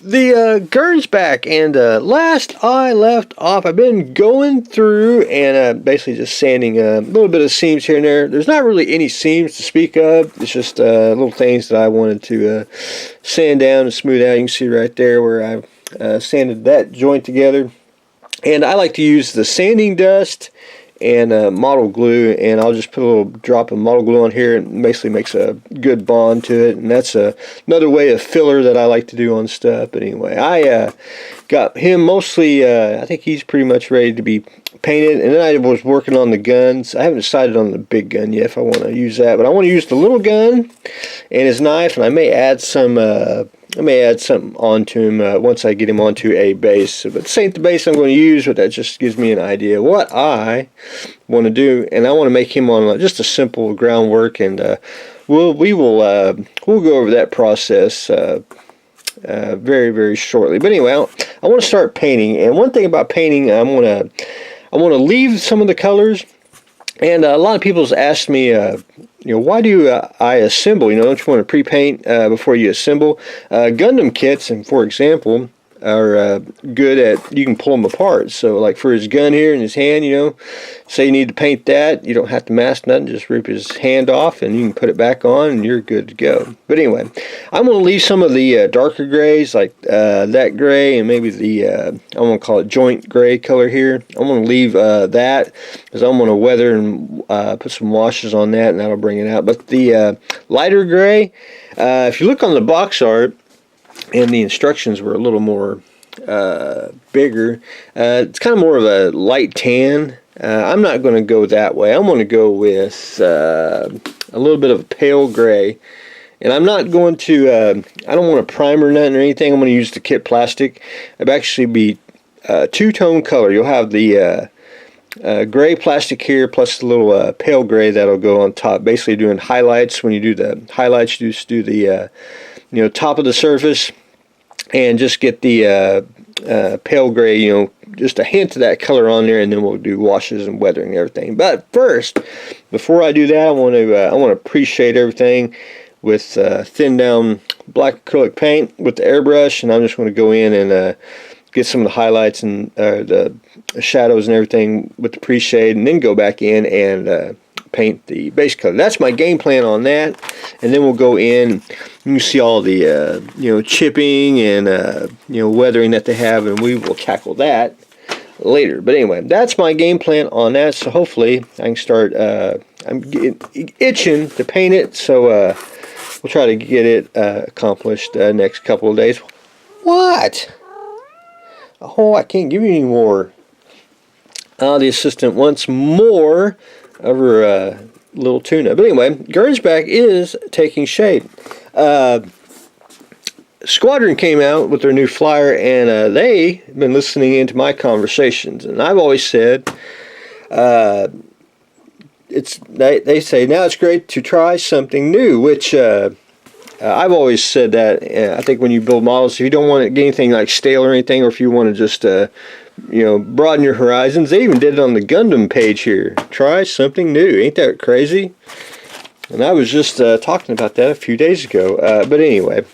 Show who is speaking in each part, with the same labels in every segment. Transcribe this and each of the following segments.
Speaker 1: The Gernsback, and last I left off, I've been going through and basically just sanding a little bit of seams here and there. There's not really any seams to speak of. It's just little things that I wanted to sand down and smooth out. You can see right there where I've sanded that joint together. And I like to use the sanding dust and model glue, and I'll just put a little drop of model glue on here, and basically makes a good bond to it. And that's another way of filler that I like to do on stuff. But anyway, I got him mostly, I think he's pretty much ready to be painted. And then I was working on the guns. I haven't decided on the big gun yet if I want to use that, but I want to use the little gun and his knife, and I may add some something onto him once I get him onto a base. But this ain't the base I'm going to use, but that just gives me an idea what I want to do. And I want to make him on just a simple groundwork, and we'll go over that process very, very shortly. But anyway, I want to start painting. And one thing about painting, I want to leave some of the colors. And a lot of people's asked me, why do I assemble? Don't you want to pre-paint before you assemble? Gundam kits, and for example, are good at, you can pull them apart. So like for his gun here in his hand, say you need to paint that, you don't have to mask nothing, just rip his hand off and you can put it back on and you're good to go. But anyway, I'm going to leave some of the darker grays, like that gray, and maybe the, I'm going to call it joint gray color here. I'm going to leave that because I'm going to weather and put some washes on that, and that'll bring it out. But the lighter gray, if you look on the box art, and the instructions were a little more bigger, it's kind of more of a light tan. I'm not going to go that way. I'm going to go with a little bit of a pale gray. And I'm not going to, I don't want to primer nothing or anything. I'm going to use the kit plastic. It'll actually be two-tone color. You'll have the gray plastic here plus the little pale gray that'll go on top. Basically doing highlights. When you do the highlights, you just do the top of the surface and just get the pale gray, just a hint of that color on there, and then we'll do washes and weathering and everything. But first, before I do that, I want to pre-shade everything with thin down black acrylic paint with the airbrush, and I'm just going to go in and get some of the highlights and the shadows and everything with the pre-shade, and then go back in and paint the base color. That's my game plan on that. And then we'll go in, you can see all the chipping and weathering that they have, and we will tackle that later. But anyway, that's my game plan on that. So hopefully I can start, I'm itching to paint it, so we'll try to get it accomplished next couple of days. What? Oh, I can't give you any more. The assistant wants more of her little tuna. But anyway, Gernsback is taking shape. Squadron came out with their new flyer, and they've been listening into my conversations. And I've always said, they say now it's great to try something new, which I've always said that. I think when you build models, if you don't want to get anything like stale or anything, or if you want to just broaden your horizons. They even did it on the Gundam page here. Try something new. Ain't that crazy? And I was just talking about that a few days ago. But anyway,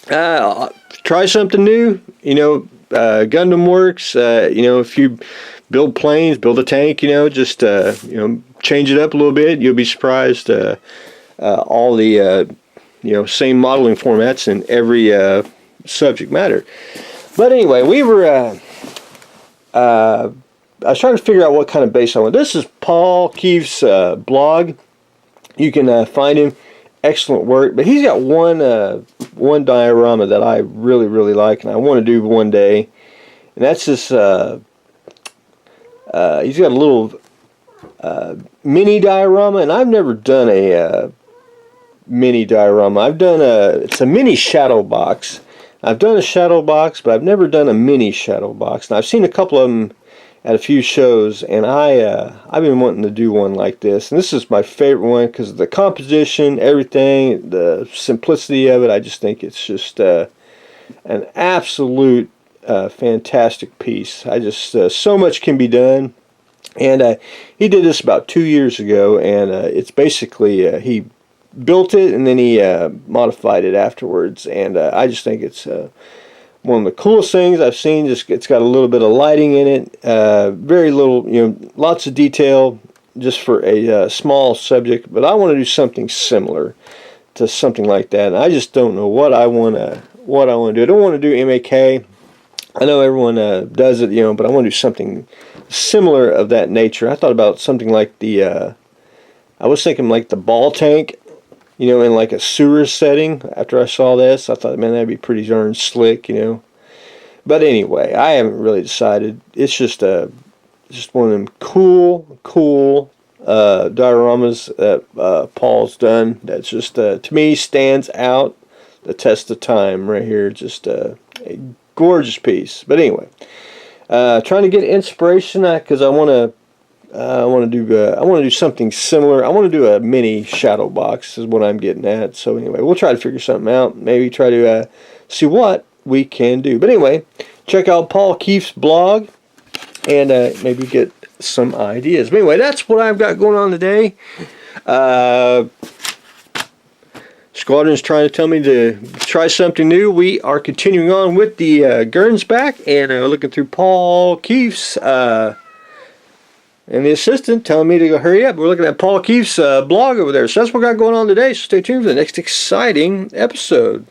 Speaker 1: try something new. Gundam works. If you build planes, build a tank, just change it up a little bit. You'll be surprised. All the same modeling formats in every subject matter. But anyway, we were. I was trying to figure out what kind of base I want. This is Paul Keefe's blog. You can find him. Excellent work. But he's got one diorama that I really, really like, and I want to do one day. And that's this. He's got a little mini diorama, and I've never done a mini diorama. I've done it's a mini shadow box. I've done a shadow box, but I've never done a mini shadow box. And I've seen a couple of them at a few shows, and I've been wanting to do one like this. And this is my favorite one because of the composition, everything, the simplicity of it. I just think it's just an absolute fantastic piece. I just so much can be done. And he did this about 2 years ago, and it's basically he built it and then he modified it afterwards, and I just think it's one of the coolest things I've seen. Just it's got a little bit of lighting in it, very little, lots of detail, just for a small subject. But I want to do something similar to something like that. And I just don't know what I want to do. I don't want to do MAK. I know everyone does it, but I want to do something similar of that nature. I thought about something like I was thinking like the ball tank, in like a sewer setting. After I saw this, I thought, man, that'd be pretty darn slick, But anyway, I haven't really decided. It's just one of them cool dioramas that Paul's done. That's just to me stands out the test of time right here. Just a gorgeous piece. But anyway, trying to get inspiration because I want to do something similar. I want to do a mini shadow box is what I'm getting at. So anyway, we'll try to figure something out. Maybe try to see what we can do. But anyway, check out Paul Keefe's blog and maybe get some ideas. But anyway, that's what I've got going on today. Squadron's trying to tell me to try something new. We are continuing on with the Gernsback and looking through Paul Keefe's and the assistant telling me to go hurry up. We're looking at Paul Keefe's blog over there. So that's what we got going on today. So stay tuned for the next exciting episode.